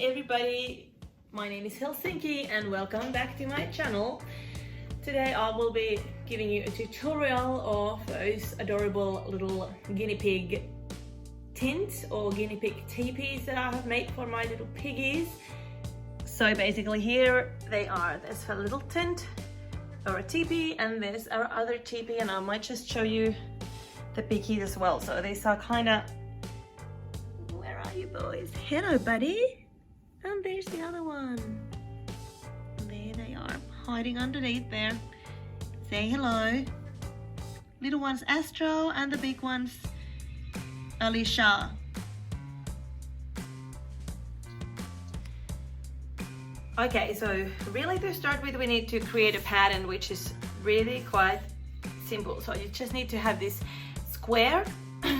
everybody, my name is Helsinki and welcome back to my channel. Today I will be giving you a tutorial of those adorable little guinea pig tints or guinea pig teepees that I have made for my little piggies. So basically here they are. There's a little tint or a teepee and there's our other teepee, and I might just show you the piggies as well. So these are kind of, where are you boys? Hello buddy. And there's the other one. There they are, hiding underneath there. Say hello. Little one's Astro and the big one's Alicia. Okay, so really to start with we need to create a pattern which is really quite simple. So you just need to have this square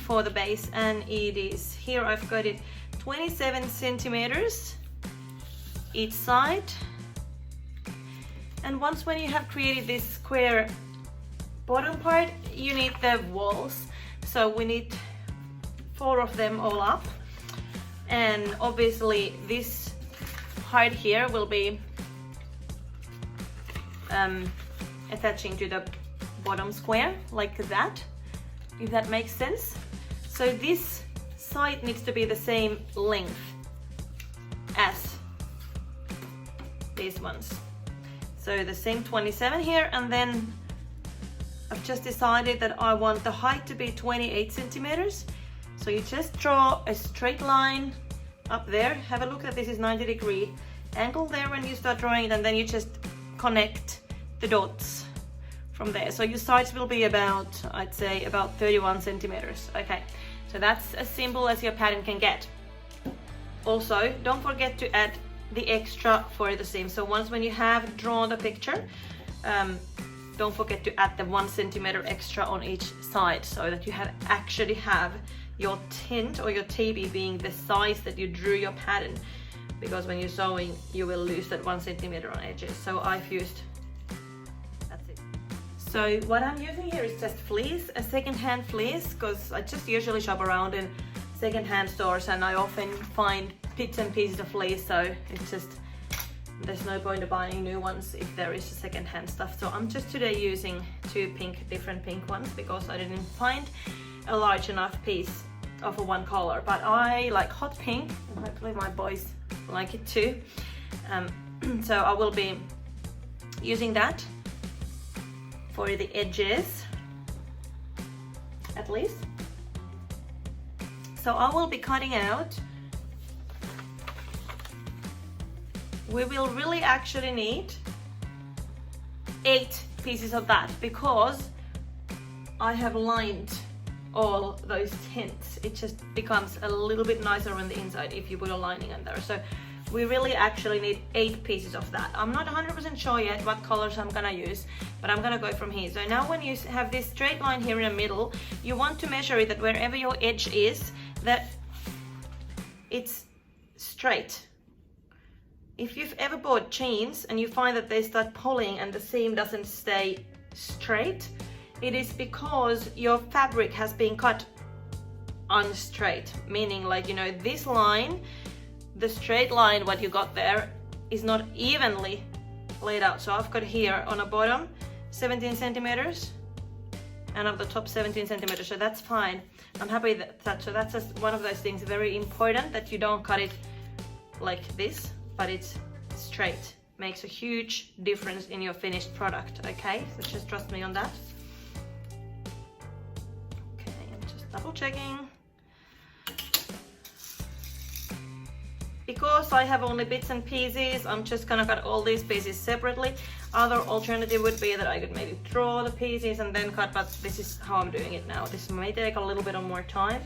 for the base, and it is, here I've got it 27 centimeters each side. And once when you have created this square bottom part, you need the walls. So we need 4 of them all up, and obviously this part here will be attaching to the bottom square like that, if that makes sense. So this side needs to be the same length as these ones. So the same 27 here, and then I've just decided that I want the height to be 28 centimeters. So you just draw a straight line up there. Have a look that this is 90-degree angle there when you start drawing it, and then you just connect the dots from there. So your sides will be about, I'd say about 31 centimeters. Okay, so that's as simple as your pattern can get. Also, don't forget to add the extra for the seam. So once when you have drawn the picture, don't forget to add the 1 centimeter extra on each side, so that you actually have your tint or your teepee being the size that you drew your pattern, because when you're sewing you will lose that 1 centimeter on edges. So I've used, that's it. So what I'm using here is just fleece, a second-hand fleece, because I just usually shop around in second-hand stores and I often find bits and pieces of fleece, so it's just, there's no point of buying new ones if there is second-hand stuff. So I'm just today using 2 different pink ones, because I didn't find a large enough piece of one color, but I like hot pink and hopefully my boys like it too. So I will be using that for the edges at least. So I will be cutting out, we will really actually need 8 pieces of that, because I have lined all those tints. It just becomes a little bit nicer on the inside if you put a lining on there. So we really actually need 8 pieces of that. I'm not 100% sure yet what colors I'm gonna use, but I'm gonna go from here. So now when you have this straight line here in the middle, you want to measure it that wherever your edge is, that it's straight. If you've ever bought jeans and you find that they start pulling and the seam doesn't stay straight, it is because your fabric has been cut unstraight, meaning, like, you know, this line, the straight line what you got there is not evenly laid out. So I've got here on the bottom 17 centimeters and on the top 17 centimeters, so that's fine. I'm happy that, so that's just one of those things, very important, that you don't cut it like this, but it's straight. Makes a huge difference in your finished product. Okay, so just trust me on that. Okay, I'm just double checking. Because I have only bits and pieces, I'm just gonna cut all these pieces separately. Other alternative would be that I could maybe draw the pieces and then cut, but this is how I'm doing it now. This may take a little bit of more time.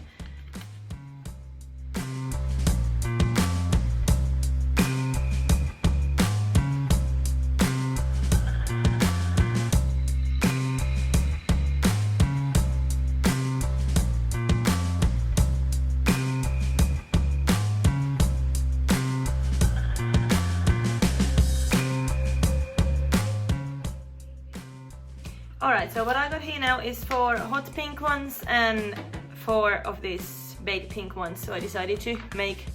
Alright, so what I got here now is 4 hot pink ones and 4 of these baked pink ones. So I decided to make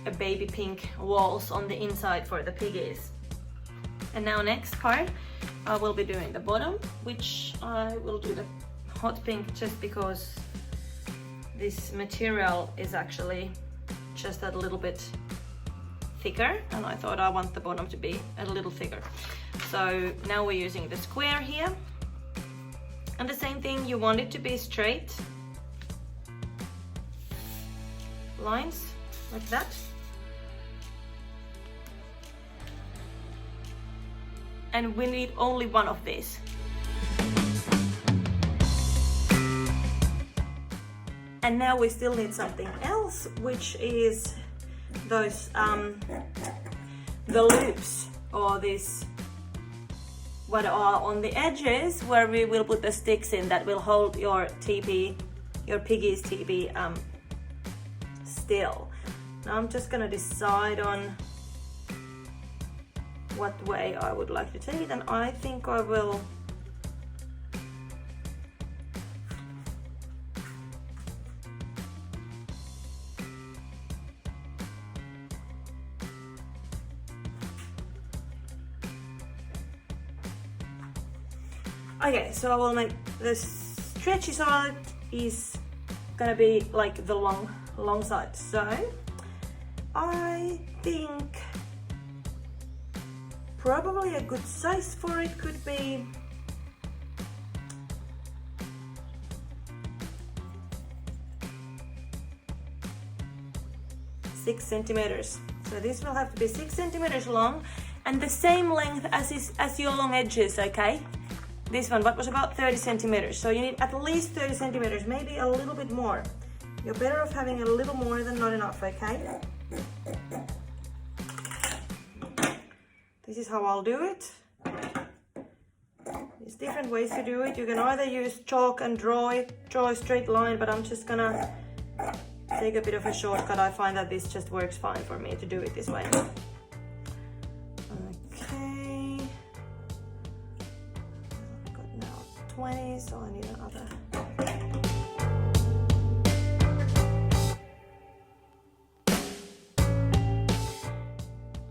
a baby pink walls on the inside for the piggies. And now next part, I will be doing the bottom, which I will do the hot pink just because this material is actually just a little bit thicker, and I thought I want the bottom to be a little thicker. So now we're using the square here, and the same thing, you want it to be straight lines like that. And we need only one of these. And now we still need something else, which is those the loops, or this what are on the edges where we will put the sticks in that will hold your teepee, your piggy's teepee still. Now I'm just gonna decide on what way I would like to take it, and I think I will okay, so I will make the stretchy side is gonna be like the long side. So I think probably a good size for it could be six centimeters. So this will have to be 6 centimeters long and the same length as your long edges, okay? This one, what was about 30 centimeters. So you need at least 30 centimeters, maybe a little bit more. You're better off having a little more than not enough, okay? This is how I'll do it. There's different ways to do it. You can either use chalk and draw a straight line, but I'm just gonna take a bit of a shortcut. I find that this just works fine for me to do it this way. Okay. I've got now 20, so I need another.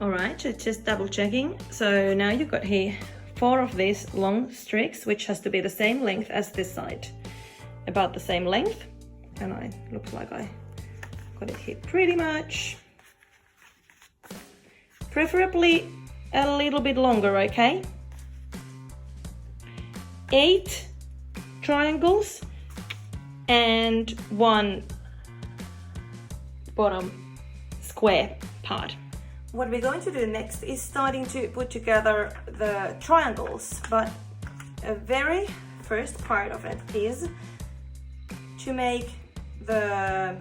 Alright, just double checking. So now you've got here 4 of these long streaks, which has to be the same length as this side. About the same length. And looks like I got it here pretty much. Preferably a little bit longer, okay? 8 triangles and 1 bottom square part. What we're going to do next is starting to put together the triangles, but a very first part of it is to make the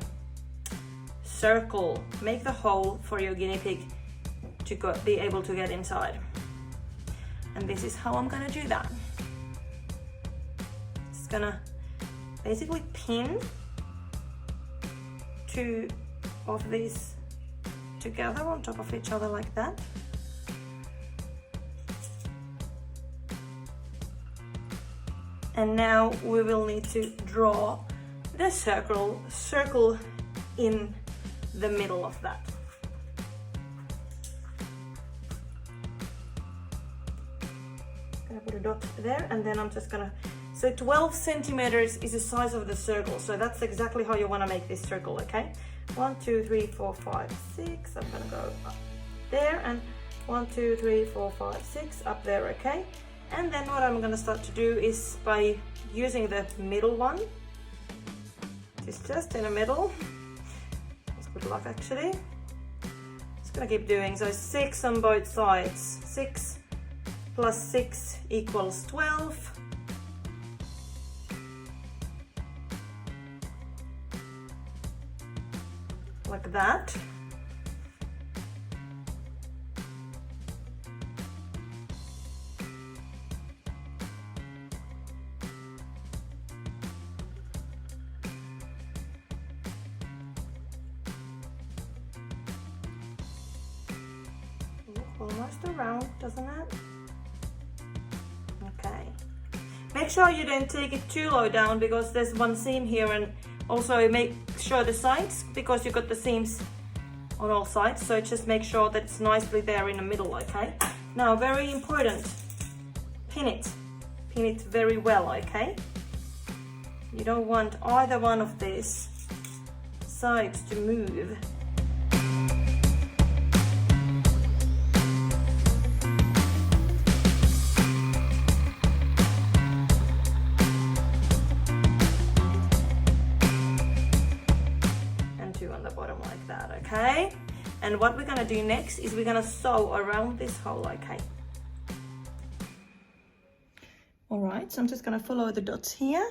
circle, make the hole for your guinea pig to be able to get inside. And this is how I'm gonna do that. Just gonna basically pin 2 of these together on top of each other like that. And now we will need to draw the circle in the middle of that. Gonna put a dot there, and then I'm just gonna, so 12 centimeters is the size of the circle, so that's exactly how you want to make this circle, okay? 1, 2, 3, 4, 5, 6. I'm gonna go up there, and 1, 2, 3, 4, 5, 6 up there, okay? And then what I'm gonna start to do is by using the middle one. It's just in the middle. It's good luck actually. Just gonna keep doing, so 6 on both sides. 6 plus 6 equals 12. Like that. Almost around, doesn't it? Okay. Make sure you don't take it too low down because there's one seam here, and also make sure the sides, because you got the seams on all sides, so just make sure that it's nicely there in the middle, okay? Now, very important, pin it very well, okay? You don't want either one of these sides to move. And two on the bottom like that, okay? And what we're gonna do next is we're gonna sew around this hole, okay? All right, so I'm just gonna follow the dots here.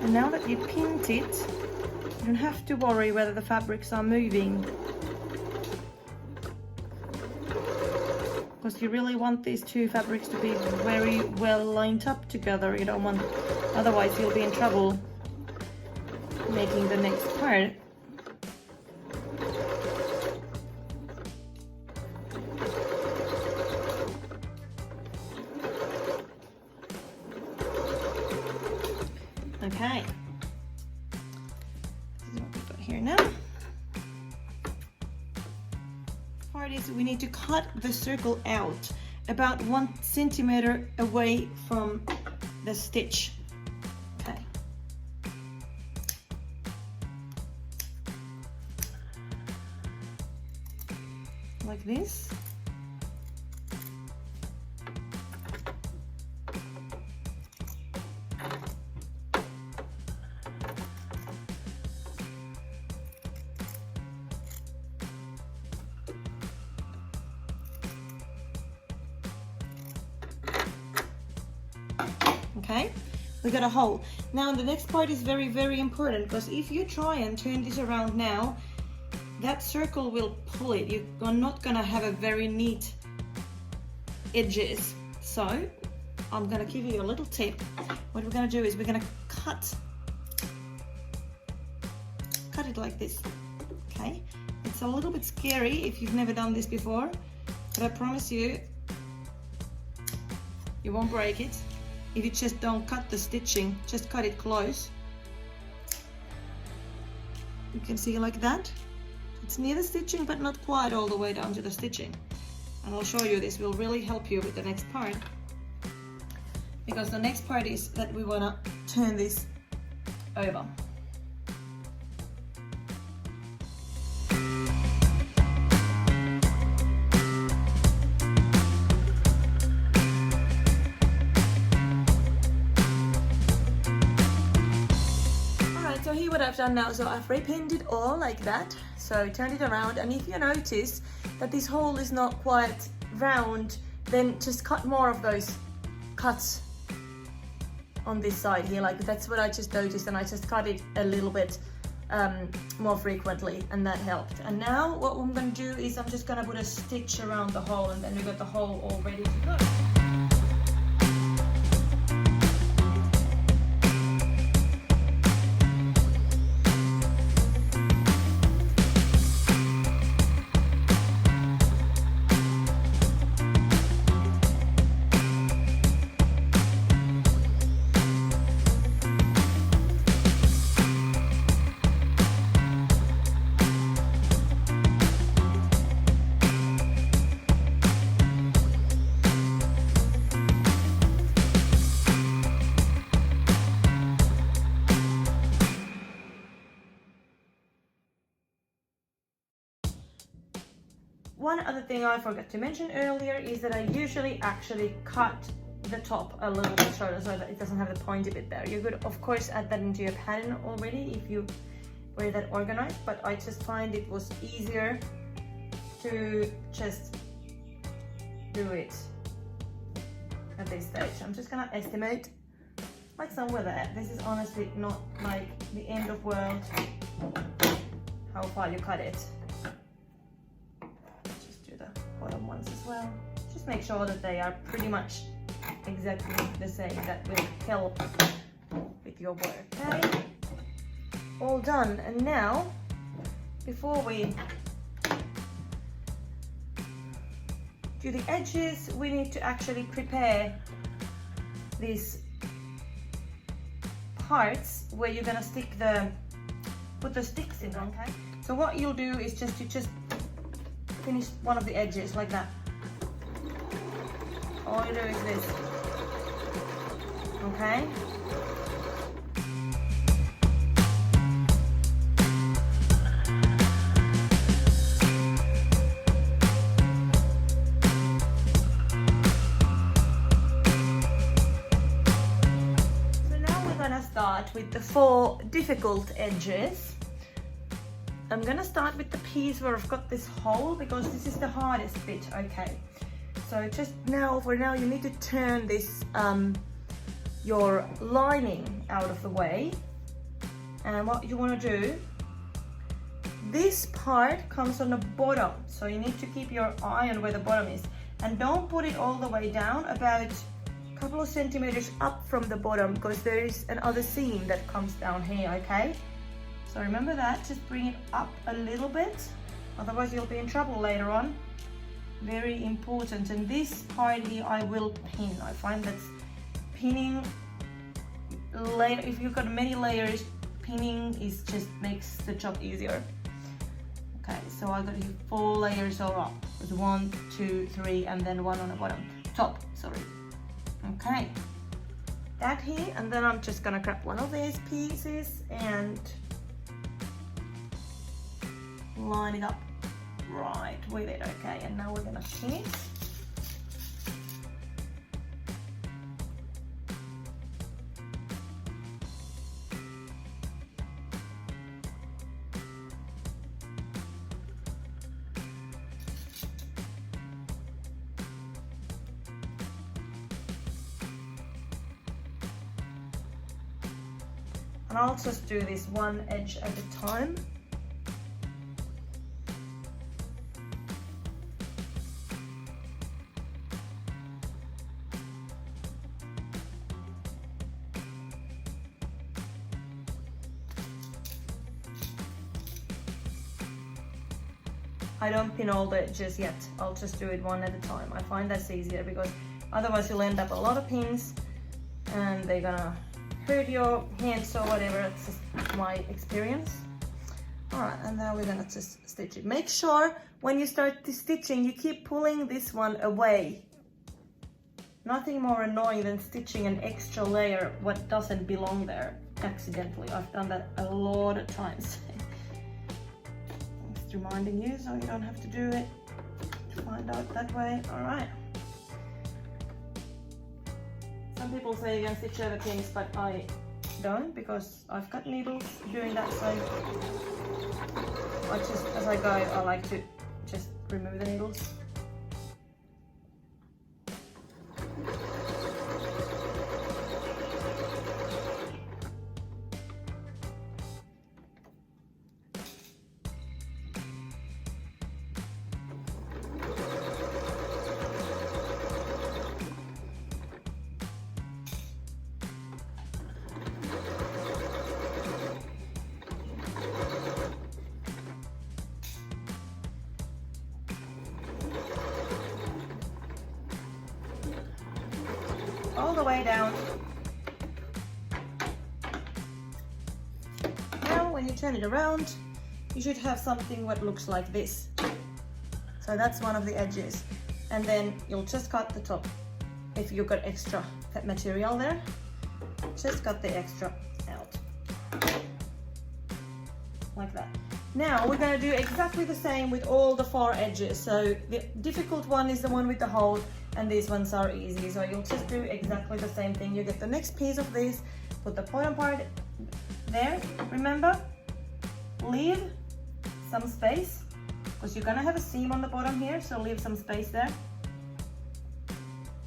And now that you've pinned it, you don't have to worry whether the fabrics are moving. Because you really want these two fabrics to be very well lined up together. You don't want, otherwise you'll be in trouble making the next part. Okay, this is what we've got here now. Part is we need to cut the circle out about 1 centimeter away from the stitch. Okay. Like this. Okay, we got a hole. Now the next part is very, very important, because if you try and turn this around now, that circle will pull it. You're not gonna have a very neat edges. So I'm gonna give you a little tip. What we're gonna do is we're gonna cut it like this, okay? It's a little bit scary if you've never done this before, but I promise you, you won't break it. If you just don't cut the stitching, just cut it close. You can see like that. It's near the stitching, but not quite all the way down to the stitching. And I'll show you, this will really help you with the next part. Because the next part is that we wanna turn this over. So here what I've done now, so I've repinned it all like that, so turn it around, and if you notice that this hole is not quite round, then just cut more of those cuts on this side here, like that's what I just noticed, and I just cut it a little bit more frequently, and that helped. And now what I'm going to do is I'm just going to put a stitch around the hole, and then we've got the hole all ready to go. One other thing I forgot to mention earlier is that I usually actually cut the top a little bit shorter so that it doesn't have the pointy bit there. You could of course add that into your pattern already if you were that organized, but I just find it was easier to just do it at this stage. I'm just gonna estimate like somewhere there. This is honestly not like the end of world how far you cut it. Bottom ones as well. Just make sure that they are pretty much exactly the same. That will help with your work. Okay, all done. And now, before we do the edges, we need to actually prepare these parts where you're gonna put the sticks in, okay? So what you'll do is just finish one of the edges like that. All you do is this, okay? Start with the 4 difficult edges. I'm gonna start with the piece where I've got this hole because this is the hardest bit, okay? So just now, for now, you need to turn this, your lining out of the way. And what you wanna do, this part comes on the bottom, so you need to keep your eye on where the bottom is. And don't put it all the way down, about couple of centimeters up from the bottom, because there is another seam that comes down here, okay? So remember that, just bring it up a little bit, otherwise you'll be in trouble later on. Very important. And this part here I will pin. I find that pinning layer, if you've got many layers, pinning is just makes the job easier. Okay, so I got here 4 layers all up. There's 1, 2, 3, and then 1 on the bottom, top, sorry. Okay, that here, and then I'm just gonna grab one of these pieces and line it up right with it, okay? And now we're gonna pin it. And I'll just do this one edge at a time. I don't pin all the edges yet. I'll just do it one at a time. I find that's easier because otherwise you'll end up a lot of pins and they're gonna hurt your hands or whatever. It's just my experience. All right, and now we're gonna just stitch it. Make sure when you start the stitching, you keep pulling this one away. Nothing more annoying than stitching an extra layer what doesn't belong there accidentally. I've done that a lot of times. Just reminding you so you don't have to do it to find out that way. All right. Some people say you can stitch over things, but I don't because I've got needles doing that, so I just, as I go, I like to just remove the needles. All the way down. Now when you turn it around, you should have something what looks like this. So that's one of the edges. And then you'll just cut the top. If you've got extra material there, just cut the extra out. Like that. Now we're going to do exactly the same with all the 4 edges. So the difficult one is the one with the hole, and these ones are easy. So you'll just do exactly the same thing. You get the next piece of this, put the bottom part there. Remember, leave some space because you're gonna have a seam on the bottom here, so leave some space there.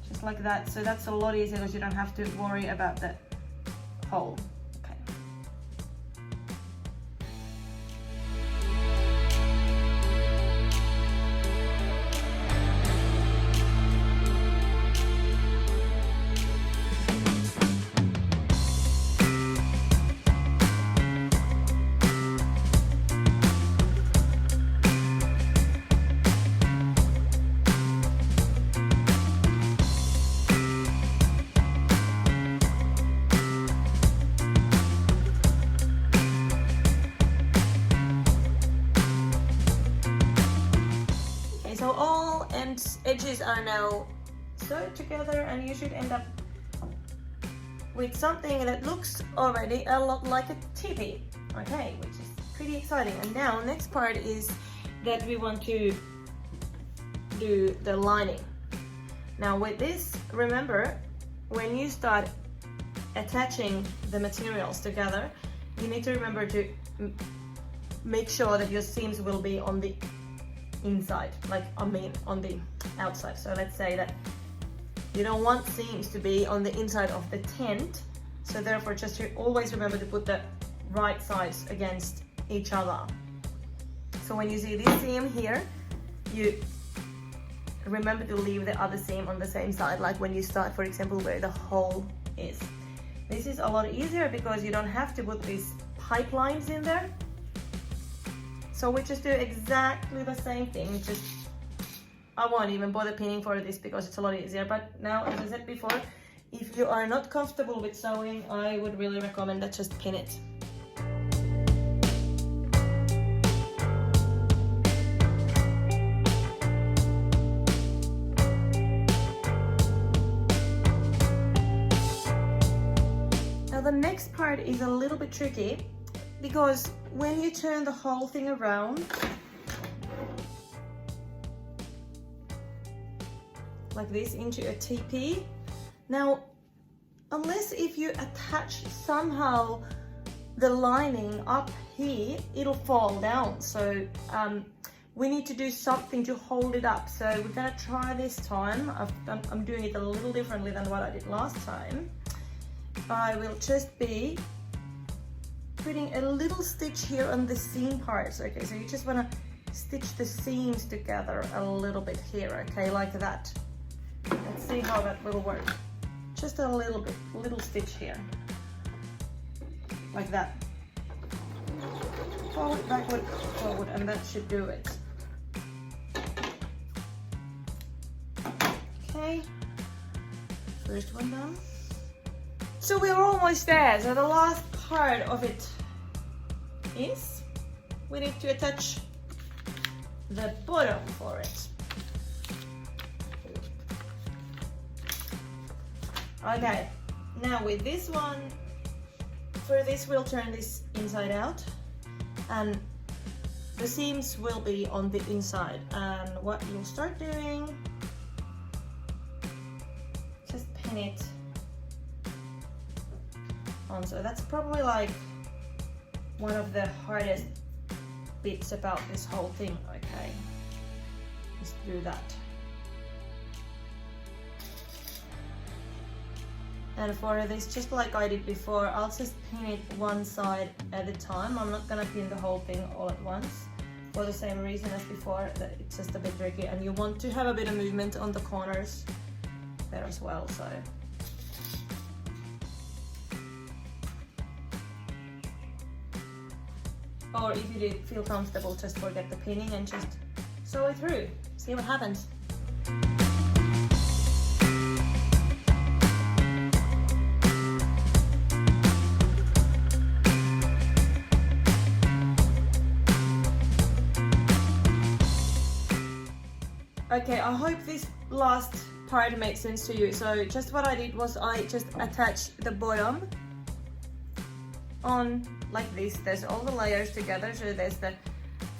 Just like that. So that's a lot easier because you don't have to worry about the hole. edges are now sewed together, and you should end up with something that looks already a lot like a teepee. Okay, which is pretty exciting. And now next part is that we want to do the lining. Now with this, remember, when you start attaching the materials together, you need to remember to make sure that your seams will be on the inside, like on the outside. So let's say that you don't want seams to be on the inside of the tent, so therefore just always remember to put the right sides against each other. So when you see this seam here, you remember to leave the other seam on the same side, like when you start, for example, where the hole is. This is a lot easier because you don't have to put these pipelines in there. So we just do exactly the same thing, just I won't even bother pinning for this because it's a lot easier. But now, as I said before, if you are not comfortable with sewing, I would really recommend that just pin it. Now the next part is a little bit tricky because when you turn the whole thing around, like this, into a teepee. Now, unless if you attach somehow the lining up here, it'll fall down. So we need to do something to hold it up. So we're gonna try this time. I'm doing it a little differently than what I did last time. I will just be putting a little stitch here on the seam parts. Okay, so you just wanna stitch the seams together a little bit here, okay, like that. Let's see how that will work. Just a little bit, little stitch here. Like that. Forward, backward, forward, and that should do it. Okay, first one done. So we're almost there. So the last part of it is we need to attach the bottom for it. Okay, now with this one, for this we'll turn this inside out and the seams will be on the inside. And what you'll start doing, just pin it on. So that's probably like one of the hardest bits about this whole thing, okay? Just do that. And for this, just like I did before, I'll just pin it one side at a time. I'm not gonna pin the whole thing all at once for the same reason as before, that it's just a bit tricky and you want to have a bit of movement on the corners there as well. So or if you did feel comfortable, just forget the pinning and just sew it through, see what happens. Okay, I hope this last part makes sense to you. So just what I did was I just attached the bottom on like this. There's all the layers together. So there's the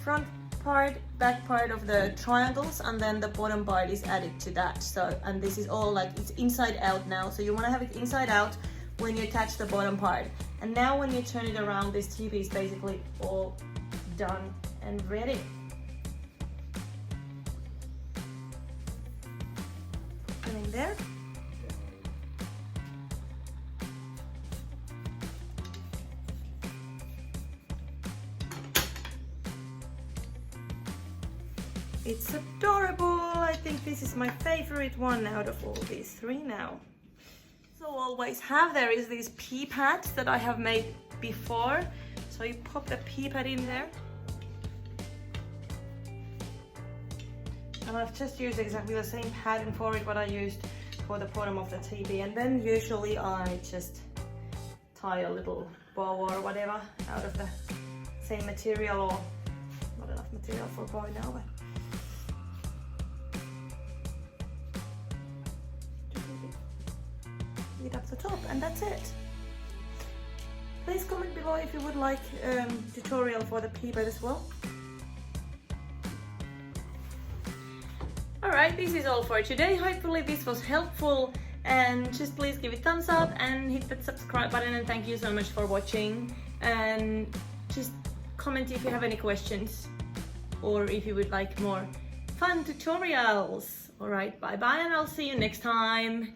front part, back part of the triangles, and then the bottom part is added to that. So, and this is all like, it's inside out now. So you want to have it inside out when you attach the bottom part. And now when you turn it around, this teepee is basically all done and ready. In there. It's adorable. I think this is my favorite one out of all these three now. So always have, there is these pea pads that I have made before. So you pop the pea pad in there. And I've just used exactly the same pattern for it what I used for the bottom of the teepee, and then usually I just tie a little bow or whatever out of the same material, or not enough material for bow now, but it up the top, and that's it. Please comment below if you would like tutorial for the pea bed as well. Alright, this is all for today. Hopefully this was helpful, and just please give it a thumbs up and hit that subscribe button, and thank you so much for watching. And just comment if you have any questions or if you would like more fun tutorials. Alright, bye bye, and I'll see you next time.